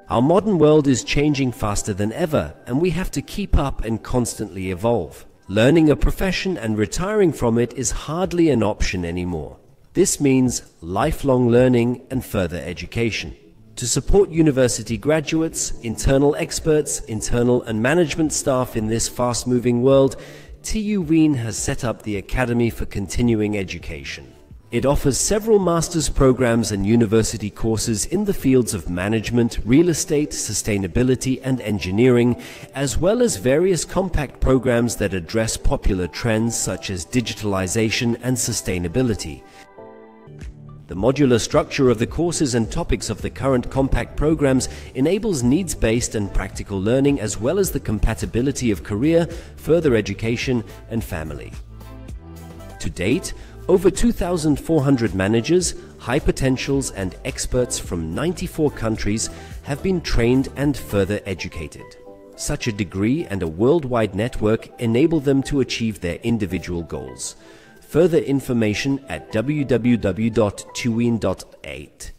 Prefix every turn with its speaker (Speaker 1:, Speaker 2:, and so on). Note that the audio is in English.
Speaker 1: Our modern world is changing faster than ever, and we have to keep up and constantly evolve. Learning a profession and retiring from it is hardly an option anymore. This means lifelong learning and further education. To support university graduates, internal experts, internal and management staff in this fast-moving world, TU Wien has set up the Academy for Continuing Education. It offers several master's programs and university courses in the fields of management, real estate, sustainability and engineering, as well as various compact programs that address popular trends such as digitalization and sustainability. The modular structure of the courses and topics of the current compact programs enables needs-based and practical learning, as well as the compatibility of career, further education and family. To date, over 2,400 managers, high potentials and experts from 94 countries have been trained and further educated. Such a degree and a worldwide network enable them to achieve their individual goals. Further information at www.tuwien.8.